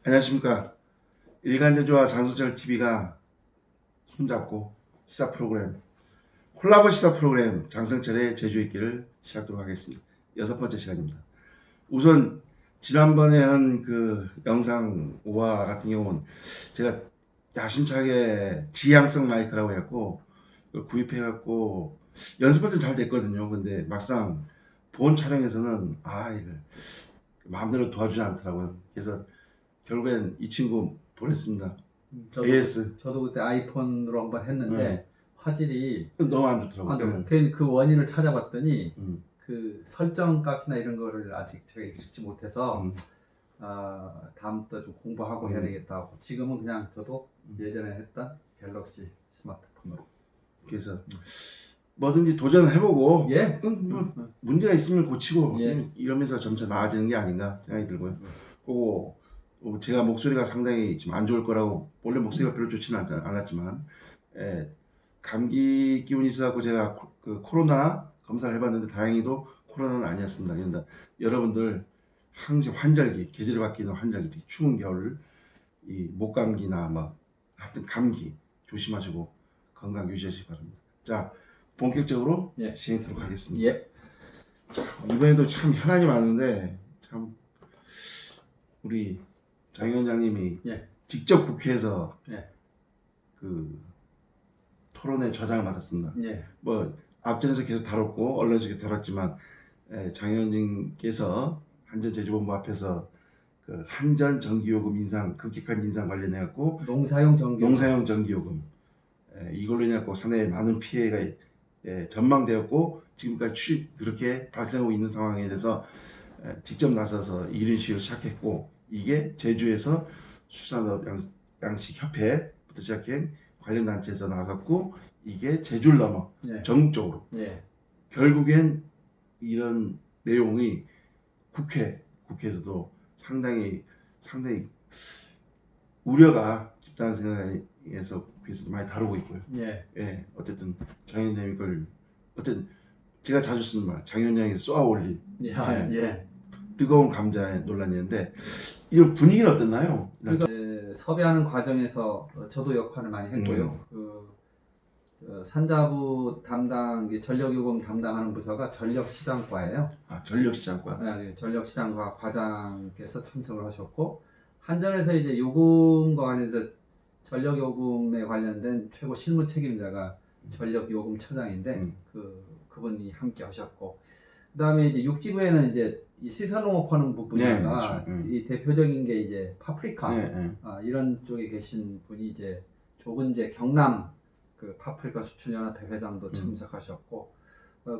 안녕하십니까. 일간제조와 장성철 TV가 손잡고 시사 프로그램, 콜라보 시사 프로그램 장성철의 제주있기를 시작하도록 하겠습니다. 6번째 시간입니다. 우선 지난번에 한 그 영상 5화 같은 경우는 제가 야심차게 지향성 마이크라고 해갖고 그걸 구입해갖고 연습할 땐 잘 됐거든요. 근데 막상 본 촬영에서는 이거 마음대로 도와주지 않더라고요. 그래서 결국엔 이 친구 보냈습니다. 저도 그때 아이폰으로 한번 했는데 화질이 너무 안 좋더라고요. 괜히 그 원인을 찾아봤더니 그 설정 값이나 이런 거를 아직 제가 익숙지 못해서 다음부터 좀 공부하고 해야 되겠다고. 지금은 그냥 저도 예전에 했던 갤럭시 스마트폰으로. 그래서 뭐든지 도전을 해보고 예? 뭐 문제가 있으면 고치고 예. 이러면서 점차 나아지는 게 아닌가 생각이 들고요. 그리고 제가 목소리가 상당히 지금 안 좋을 거라고, 원래 목소리가 별로 좋지는 않았지만 감기 기운이 있어갖고 제가 그 코로나 검사를 해봤는데 다행히도 코로나는 아니었습니다. 그런데 여러분들 항상 환절기, 계절이 바뀌는 환절기, 특히 추운 겨울 이 목감기나 뭐 하여튼 감기 조심하시고 건강 유지하시기 바랍니다. 자, 본격적으로 시행하도록 하겠습니다. 예. 자, 이번에도 참 현안이 많은데 참 우리 장 위원장님이 직접 국회에서 그 토론회 저장을 받았습니다. 뭐 앞전에서 계속 다뤘고 언론에서 계속 다뤘지만 장 위원장님께서 한전제주본부 앞에서 그 한전 전기요금 인상, 급격한 인상 관련해 갖고 농사용 전기요금 이걸로 인해 갖고 상당히 많은 피해가 전망되었고 지금까지 그렇게 발생하고 있는 상황에 대해서 직접 나서서 이른 시위를 시작했고, 이게 제주에서 수산업 양식협회부터 시작한 관련 단체에서 나섰고, 이게 제주를 넘어 전국적으로 결국엔 이런 내용이 국회에서도 상당히 우려가 깊다는 생각에서 국회에서도 많이 다루고 있고요. 어쨌든 장 위원장이 그걸 제가 자주 쓰는 말, 장 위원장이 쏘아 올린 뜨거운 감자의 논란이었는데 이 분위기는 어땠나요? 섭외하는 과정에서 저도 역할을 많이 했고요. 산자부 담당, 전력요금 담당하는 부서가 전력시장과예요. 전력시장과. 전력시장과 과장께서 참석을 하셨고, 한전에서 이제 요금과 관련해서 전력요금에 관련된 최고 실무 책임자가 전력요금처장인데 그분이 함께 하셨고, 그다음에 이제 육지부에는 이제 이 시설농업하는 부분이가 이 대표적인 게 이제 파프리카 이런 쪽에 계신 분이 이제 조근재 경남 그 파프리카 수출연합회 회장도 참석하셨고,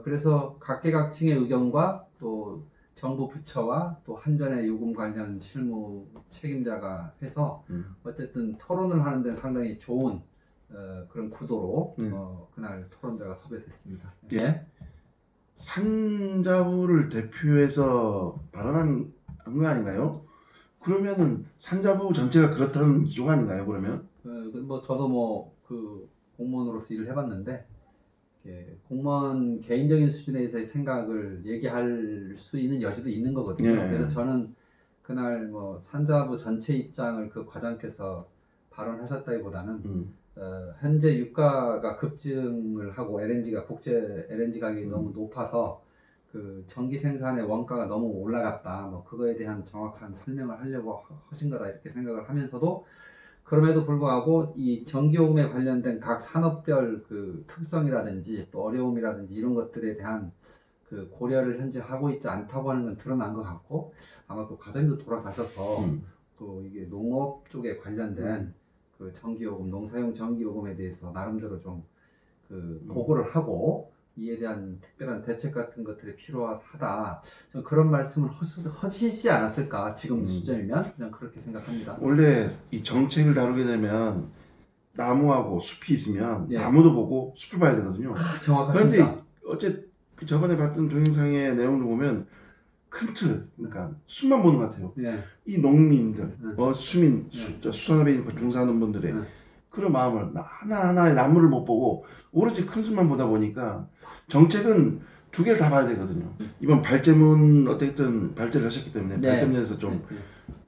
그래서 각계각층의 의견과 또 정부 부처와 또 한전의 요금 관련 실무 책임자가 해서 어쨌든 토론을 하는 데는 상당히 좋은 그런 구도로 그날 토론자가 섭외됐습니다. 산자부를 대표해서 발언한 거 아닌가요? 그러면은 산자부 전체가 그렇다는 기조 아닌가요? 그러면? 뭐 저도 그 공무원으로서 일을 해봤는데 공무원 개인적인 수준에서의 생각을 얘기할 수 있는 여지도 있는 거거든요. 그래서 저는 그날 뭐 산자부 전체 입장을 그 과장께서 발언하셨다기보다는 현재 유가가 급증을 하고 국제 LNG 가격이 너무 높아서 그 전기 생산의 원가가 너무 올라갔다, 뭐 그거에 대한 정확한 설명을 하려고 하신 거다 이렇게 생각을 하면서도, 그럼에도 불구하고 이 전기요금에 관련된 각 산업별 그 특성이라든지 또 어려움이라든지 이런 것들에 대한 그 고려를 현재 하고 있지 않다고 하는 건 드러난 것 같고, 아마 그 과정도 돌아가셔서 또 이게 농업 쪽에 관련된 그 전기요금, 농사용 전기요금에 대해서 나름대로 좀 그 보고를 하고 이에 대한 특별한 대책 같은 것들이 필요하다, 좀 그런 말씀을 하시지 않았을까 지금 수준이면. 그냥 그렇게 생각합니다. 원래 이 정책을 다루게 되면 나무하고 숲이 있으면 나무도 보고 숲을 봐야 되거든요. 정확하십니다. 그런데 어째 저번에 봤던 동영상의 내용을 보면 큰 틀, 그러니까 숲만 보는 것 같아요. 이 농민들, 수산업에 종사하는 분들의 그런 마음을 하나하나의 나무를 못 보고 오로지 큰 숲만 보다 보니까 정책은 두 개를 다 봐야 되거든요. 이번 발제문 어쨌든 발제를 하셨기 때문에 발제문에서 좀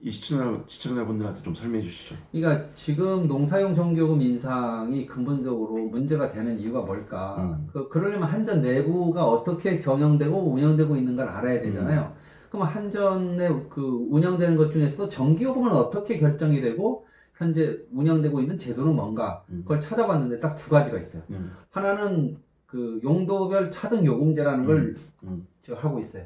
이 시청자분들한테 좀 설명해 주시죠. 그러니까 지금 농사용 전기요금 인상이 근본적으로 문제가 되는 이유가 뭘까? 그러려면 한전 내부가 어떻게 경영되고 운영되고 있는 걸 알아야 되잖아요. 그럼 한전의 그 운영되는 것 중에서도 전기요금은 어떻게 결정이 되고 현재 운영되고 있는 제도는 뭔가 그걸 찾아봤는데 딱 두 가지가 있어요. 하나는 그 용도별 차등 요금제라는 걸 저 하고 있어요.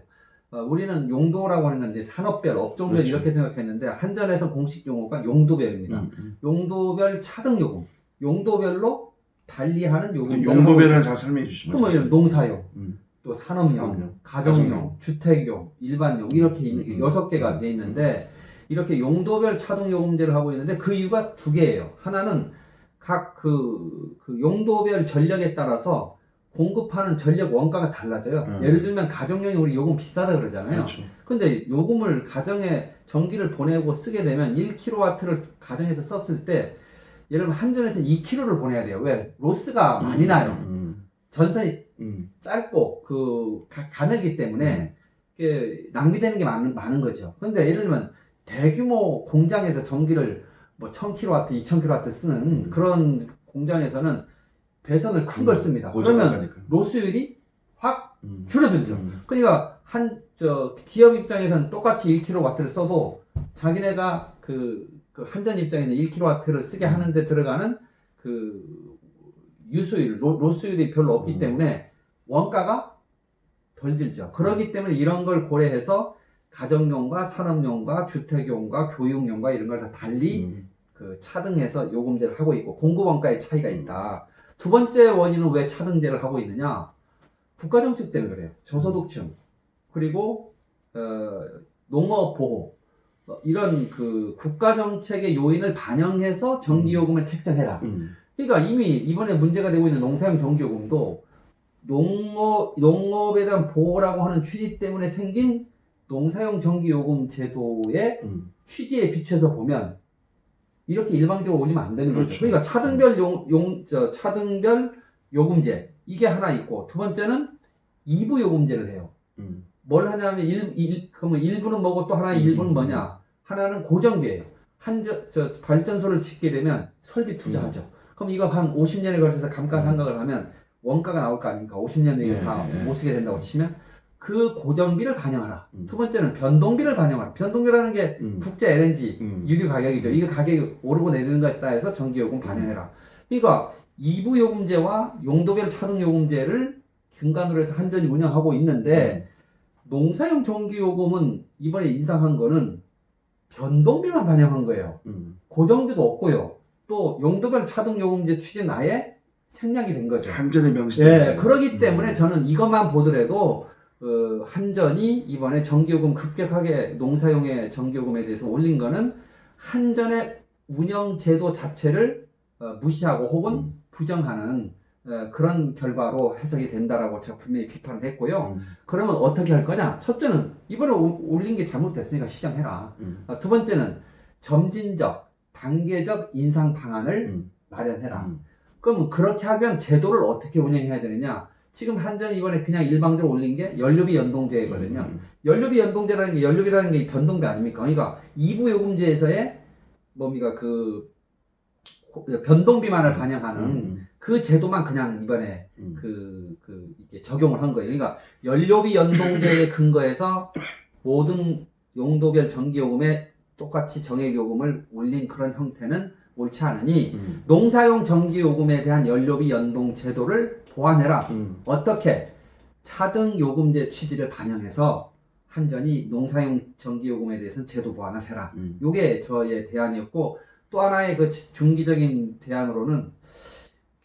우리는 용도라고 하는 건 이제 산업별, 업종별 그렇죠. 이렇게 생각했는데 한전에서 공식 용어가 용도별입니다. 용도별 차등 요금, 용도별로 달리하는 요금제를 하고 용도별은 있어요. 잘 설명해 주시면. 그러면 농사용, 또 산업용, 산업용, 가정용, 주택용, 일반용 이렇게 있는 게 6개가 돼 있는데 이렇게 용도별 차등 요금제를 하고 있는데 그 이유가 두 개예요. 하나는 각 그 용도별 전력에 따라서 공급하는 전력 원가가 달라져요. 예를 들면 가정용이 우리 요금 비싸다 그러잖아요. 그렇죠. 근데 요금을 가정에 전기를 보내고 쓰게 되면 1kW를 가정에서 썼을 때 예를 들면 한전에서 2kW를 보내야 돼요. 왜? 로스가 많이 나요. 전선이 짧고 가늘기 때문에 이게 낭비되는 게 많은 거죠. 근데 예를 들면 대규모 공장에서 전기를 뭐 1000kW, 2000kW 쓰는 그런 공장에서는 배선을 큰 걸 씁니다. 그러면 가니까. 로스율이 확 줄어들죠. 그러니까 기업 입장에서는 똑같이 1kW를 써도 자기네가 그 한전 입장에는 1kW를 쓰게 하는데 들어가는 그 유수율, 로스율이 별로 없기 때문에 원가가 덜 들죠. 그렇기 때문에 이런 걸 고려해서 가정용과 산업용과 주택용과 교육용과 이런 걸 다 달리 그 차등해서 요금제를 하고 있고 공급 원가의 차이가 있다. 두 번째 원인은 왜 차등제를 하고 있느냐? 국가 정책 때문에 그래요. 저소득층 그리고 농업 보호 이런 그 국가 정책의 요인을 반영해서 전기요금을 책정해라. 그러니까 이미 이번에 문제가 되고 있는 농사용 전기요금도 농업에 대한 보호라고 하는 취지 때문에 생긴 농사용 전기요금 제도의 취지에 비춰서 보면 이렇게 일방적으로 올리면 안 되는 거죠. 그러니까 차등별 차등별 요금제 이게 하나 있고 두 번째는 2부 요금제를 해요. 뭘 하냐면 그러면 일부는 뭐고 또 하나의 일부는 뭐냐? 하나는 고정비예요. 발전소를 짓게 되면 설비 투자하죠. 그럼 이거 한 50년에 걸쳐서 감가상각을 하면 원가가 나올 거 아닙니까? 50년 내에 다 못 쓰게 된다고 치면 그 고정비를 반영하라. 두 번째는 변동비를 반영하라. 변동비라는 게 국제 LNG 유류 가격이죠. 이거 가격이 오르고 내리는 것에 따라서 전기요금 반영해라. 그러니까 2부 요금제와 용도별 차등 요금제를 근간으로 해서 한전이 운영하고 있는데 농사용 전기요금은 이번에 인상한 거는 변동비만 반영한 거예요. 고정비도 없고요. 또 용도별 차등 요금제 취지는 아예 생략이 된 거죠. 한전의 명시. 네, 그렇기 때문에 저는 이것만 보더라도 한전이 이번에 전기요금 급격하게 농사용의 전기요금에 대해서 올린 거는 한전의 운영 제도 자체를 무시하고 혹은 부정하는 그런 결과로 해석이 된다라고 제가 분명히 비판을 했고요. 그러면 어떻게 할 거냐? 첫째는 이번에 올린 게 잘못됐으니까 시정해라. 두 번째는 점진적, 단계적 인상 방안을 마련해라. 그럼 그렇게 하면 제도를 어떻게 운영해야 되느냐? 지금 한전이 이번에 그냥 일방적으로 올린 게 연료비 연동제거든요. 연료비 연동제라는 게 연료비라는 게 변동비 아닙니까? 그러니까 2부 요금제에서의 뭡니까 그 변동비만을 반영하는 그 제도만 그냥 이번에 이게 적용을 한 거예요. 그러니까 연료비 연동제에 근거해서 모든 용도별 전기요금에 똑같이 정액요금을 올린 그런 형태는 옳지 않으니 농사용 전기요금에 대한 연료비 연동 제도를 보완해라. 어떻게? 차등 요금제 취지를 반영해서 한전이 농사용 전기요금에 대해서는 제도 보완을 해라. 이게 저의 대안이었고 또 하나의 그 중기적인 대안으로는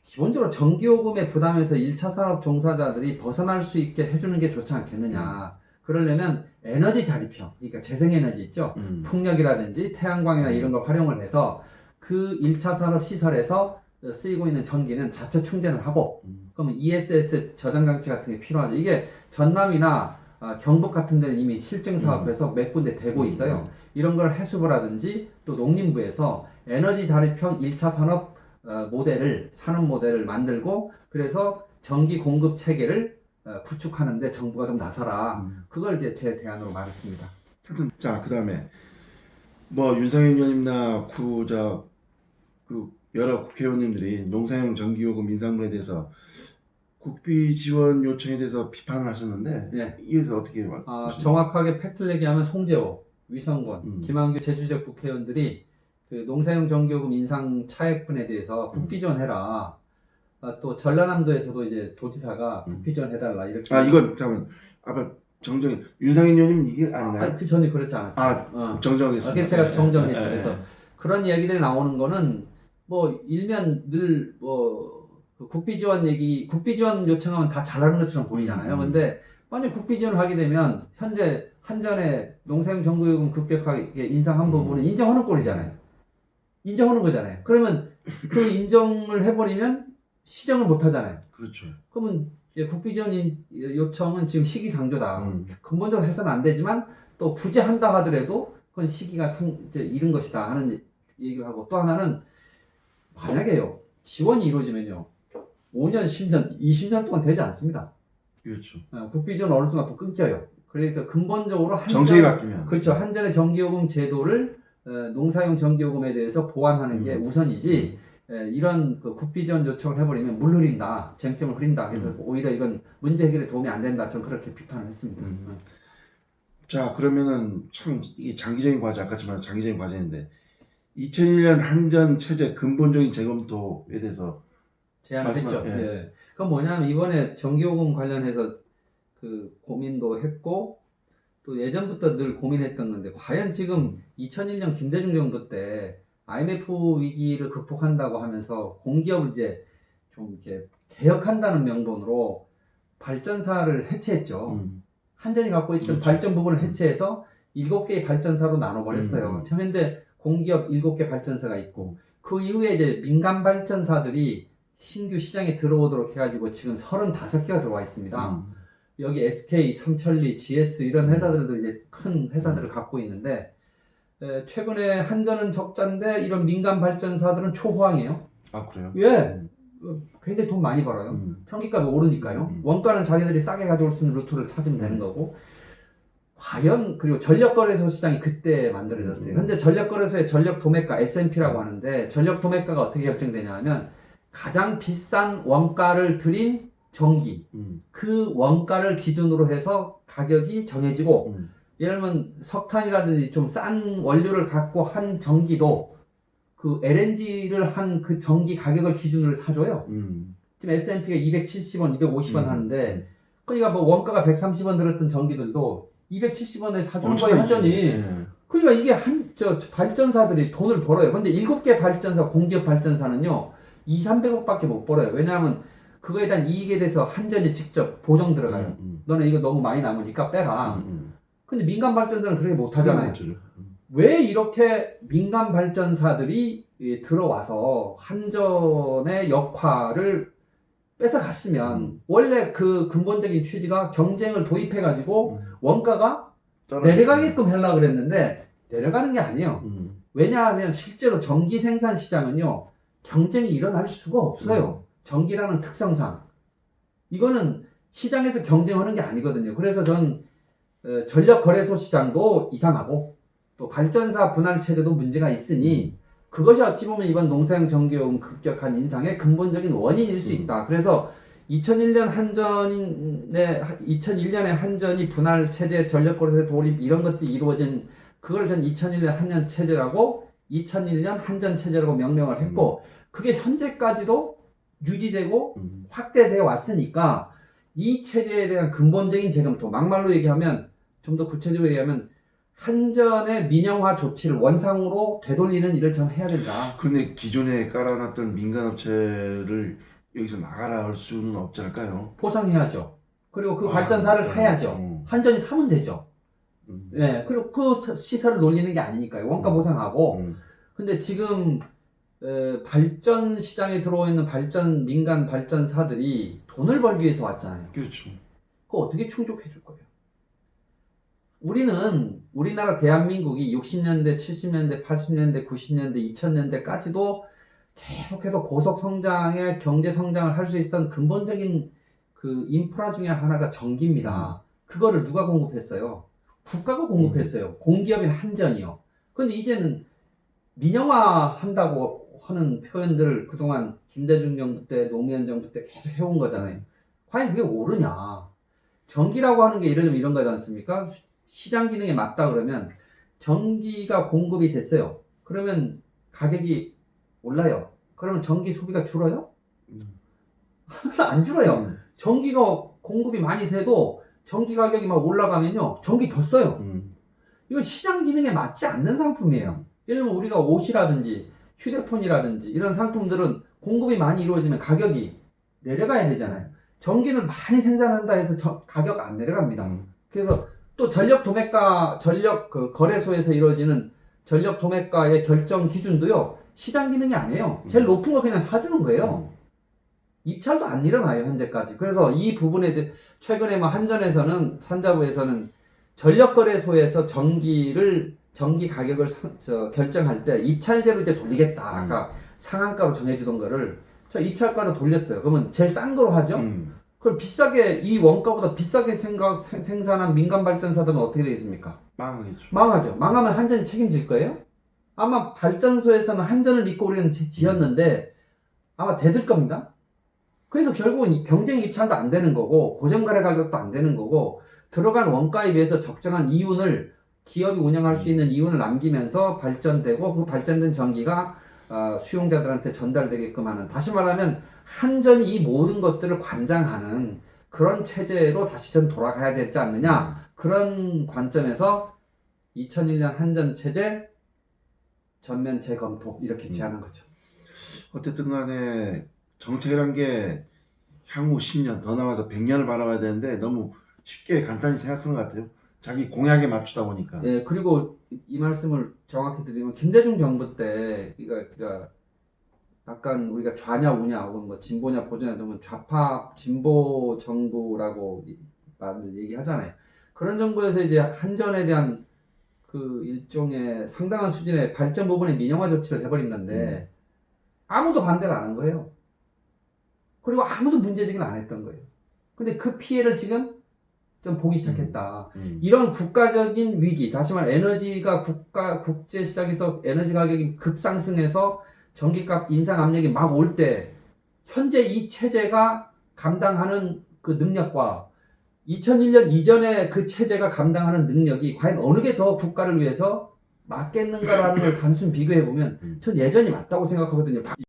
기본적으로 전기요금의 부담에서 1차 산업 종사자들이 벗어날 수 있게 해주는 게 좋지 않겠느냐. 그러려면 에너지 자립형, 그러니까 재생에너지 있죠. 풍력이라든지 태양광이나 이런 걸 활용을 해서 그 1차 산업 시설에서 쓰이고 있는 전기는 자체 충전을 하고 그러면 ESS 저장 장치 같은 게 필요하죠. 이게 전남이나 경북 같은 데는 이미 실증 사업에서 몇 군데 되고 있어요. 이런 걸 해수부 라든지 또 농림부에서 에너지 자립형 1차 산업 산업 모델을 만들고 그래서 전기 공급 체계를 구축하는데 정부가 좀 나서라. 그걸 이제 제 대안으로 말했습니다. 자, 그 다음에 뭐 윤상현 의원님이나 그 여러 국회의원님들이 농사용 전기요금 인상분에 대해서 국비 지원 요청에 대해서 비판을 하셨는데 예. 이에 대해서 어떻게 보십니까? 정확하게 팩트를 얘기하면 송재호, 위성권, 음. 김한규 제주지역 국회의원들이 그 농사용 전기요금 인상 차액분에 대해서 국비 지원해라. 또 전라남도에서도 이제 도지사가 국비 지원해달라 이렇게. 이건 잠깐 아까 정정해 윤상현 의원님 이게 아닌가요? 그 전에 그렇지 않았죠. 정정하겠습니다. 제가 정정했죠. 예, 예. 그래서 그런 이야기들이 나오는 거는 뭐 일면 늘 뭐 국비 지원 얘기, 국비 지원 요청하면 다 잘하는 것처럼 보이잖아요. 근데 만약 국비 지원을 하게 되면 현재 한전의 농사용 전기요금 급격하게 인상한 부분은 인정하는 꼴이잖아요. 인정하는 거잖아요. 그러면 그 인정을 해버리면 시정을 못 하잖아요. 그렇죠. 그러면 이제 국비 지원 요청은 지금 시기상조다. 음. 근본적으로 해서는 안 되지만 또 굳이 한다 하더라도 그건 시기가 이제 이른 것이다 하는 얘기를 하고, 또 하나는 만약에요 지원이 이루어지면요 5년, 10년, 20년 동안 되지 않습니다. 그렇죠. 국비 지원 어느 순간 또 끊겨요. 그러니까 근본적으로 정책이 바뀌면 그렇죠. 한전의 전기요금 제도를 농사용 전기요금에 대해서 보완하는 게 우선이지. 이런 그 국비 지원 요청을 해버리면 물 흐린다, 쟁점을 흐린다 해서 오히려 이건 문제 해결에 도움이 안 된다. 저는 그렇게 비판을 했습니다. 자, 그러면은 참 이게 장기적인 과제, 아까지만 장기적인 과제인데 2001년 한전 체제 근본적인 재검토에 대해서 제안을 했죠. 예. 예. 그건 뭐냐면 이번에 전기요금 관련해서 그 고민도 했고 또 예전부터 늘 고민했던 건데, 과연 지금 2001년 김대중 정부 때 IMF 위기를 극복한다고 하면서 공기업을 이제 좀 이렇게 개혁한다는 명분으로 발전사를 해체했죠. 한전이 갖고 있던 그렇죠. 발전 부분을 해체해서 7개의 발전사로 나눠버렸어요. 현재 공기업 7개 발전사가 있고, 그 이후에 이제 민간 발전사들이 신규 시장에 들어오도록 해가지고 지금 35개가 들어와 있습니다. 여기 SK, 삼천리, GS 이런 회사들도 이제 큰 회사들을 갖고 있는데, 최근에 한전은 적자인데 이런 민간 발전사들은 초호황이에요. 아, 그래요? 예. 굉장히 돈 많이 벌어요. 전기값이 오르니까요. 원가는 자기들이 싸게 가져올 수 있는 루트를 찾으면 되는 거고. 과연, 그리고 전력거래소 시장이 그때 만들어졌어요. 근데 전력거래소의 전력 도매가 S&P라고 하는데, 전력 도매가가 어떻게 결정되냐 하면 가장 비싼 원가를 들인 전기, 그 원가를 기준으로 해서 가격이 정해지고, 예를 들면 석탄이라든지 좀 싼 원료를 갖고 한 전기도 그 LNG를 한 그 전기 가격을 기준으로 사줘요. 지금 S&P가 270원, 250원 하는데, 그러니까 뭐 원가가 130원 들었던 전기들도 270원에 사주는 거예요, 한전이. 그러니까 이게 발전사들이 돈을 벌어요. 근데 7개 발전사, 공기업 발전사는요, 200~300억 밖에 못 벌어요. 왜냐하면 그거에 대한 이익에 대해서 한전이 직접 보정 들어가요. 너네 이거 너무 많이 남으니까 빼라. 근데 민간 발전사는 그렇게 못 하잖아요. 왜 이렇게 민간 발전사들이 들어와서 한전의 역할을 뺏어갔으면, 원래 그 근본적인 취지가 경쟁을 도입해가지고 원가가 내려가게끔 하려고 그랬는데 내려가는 게 아니에요. 왜냐하면 실제로 전기 생산 시장은요, 경쟁이 일어날 수가 없어요. 전기라는 특성상. 이거는 시장에서 경쟁하는 게 아니거든요. 그래서 전 전력거래소 시장도 이상하고 또 발전사 분할 체제도 문제가 있으니 그것이 어찌 보면 이번 농사용 전기요금 급격한 인상의 근본적인 원인일 수 있다. 그래서 2001년에 한전이 분할 체제, 전력거래소 돌입 이런 것들이 이루어진, 그걸 전 2001년 한전 체제라고 2001년 한전 체제라고 명명을 했고, 그게 현재까지도 유지되고 확대되어 왔으니까 이 체제에 대한 근본적인 재검토, 막말로 얘기하면, 좀 더 구체적으로 얘기하면 한전의 민영화 조치를 원상으로 되돌리는 일을 전 해야 된다. 그런데 기존에 깔아놨던 민간업체를 여기서 나가라 할 수는 없지 않을까요? 포상해야죠. 그리고 그 발전사를 사야죠. 한전이 사면 되죠. 네, 그리고 그 시설을 놀리는 게 아니니까요. 원가 보상하고. 근데 지금 발전 시장에 들어있는 민간 발전사들이 돈을 벌기 위해서 왔잖아요. 그렇죠. 그거 어떻게 충족해 줄 거예요? 우리나라 대한민국이 60년대, 70년대, 80년대, 90년대, 2000년대까지도 계속해서 고속 성장의 경제 성장을 할 수 있었던 근본적인 그 인프라 중에 하나가 전기입니다. 그거를 누가 공급했어요? 국가가 공급했어요. 공기업인 한전이요. 근데 이제는 민영화한다고 하는 표현들을 그동안 김대중 정부 때, 노무현 정부 때 계속 해온 거잖아요. 과연 그게 옳으냐? 전기라고 하는 게 예를 들면 이런 거지 않습니까? 시장 기능에 맞다 그러면 전기가 공급이 됐어요. 그러면 가격이 올라요. 그러면 전기 소비가 줄어요? 안 줄어요. 전기가 공급이 많이 돼도 전기 가격이 막 올라가면요. 전기 더 써요. 이건 시장 기능에 맞지 않는 상품이에요. 예를 들면 우리가 옷이라든지 휴대폰이라든지 이런 상품들은 공급이 많이 이루어지면 가격이 내려가야 되잖아요. 전기를 많이 생산한다 해서 가격 안 내려갑니다. 그래서 또 전력 도매가, 전력 그 거래소에서 이루어지는 전력 도매가의 결정 기준도요, 시장 기능이 아니에요. 제일 높은 거 그냥 사주는 거예요. 입찰도 안 일어나요, 현재까지. 그래서 이 부분에 대해 최근에 뭐 한전에서는, 산자부에서는 전력거래소에서 전기 가격을 결정할 때 입찰제로 이제 돌리겠다. 아까 상한가로 정해주던 거를 저 입찰가로 돌렸어요. 그러면 제일 싼 거로 하죠? 그럼 비싸게, 이 원가보다 비싸게 생산한 민간 발전사들은 어떻게 되겠습니까? 망하겠죠. 망하죠. 망하면 한전이 책임질 거예요? 아마 발전소에서는 한전을 믿고 우리는 지었는데 아마 대들 겁니다. 그래서 결국은 경쟁 입찰도 안 되는 거고, 고정거래 가격도 안 되는 거고, 들어간 원가에 비해서 적정한 이윤을, 기업이 운영할 수 있는 이윤을 남기면서 발전되고, 그 발전된 전기가 수용자들한테 전달되게끔 하는, 다시 말하면 한전이 이 모든 것들을 관장하는 그런 체제로 다시 전 돌아가야 되지 않느냐. 그런 관점에서 2001년 한전 체제 전면 재검토 이렇게 제안한 거죠. 어쨌든 간에 정책이란 게 향후 10년 더 남아서 100년을 바라봐야 되는데 너무 쉽게 간단히 생각하는 것 같아요. 자기 공약에 맞추다 보니까. 네, 그리고 이 말씀을 정확히 드리면 김대중 정부 때 그러니까 약간 우리가 좌냐 우냐 혹은 뭐 진보냐 보수냐 하면 좌파 진보 정부라고 말을 얘기하잖아요. 그런 정부에서 이제 한전에 대한 그 일종의 상당한 수준의 발전 부분의 민영화 조치를 해버린다는데 아무도 반대를 안 한 거예요. 그리고 아무도 문제 제기를 안 했던 거예요. 근데 그 피해를 지금 좀 보기 시작했다. 이런 국가적인 위기, 다시 말해 에너지가 국제 시장에서 에너지 가격이 급상승해서 전기값 인상 압력이 막 올 때 현재 이 체제가 감당하는 그 능력과 2001년 이전에 그 체제가 감당하는 능력이 과연 어느 게 더 국가를 위해서 맞겠는가라는 걸 단순 비교해 보면 전 예전이 맞다고 생각하거든요.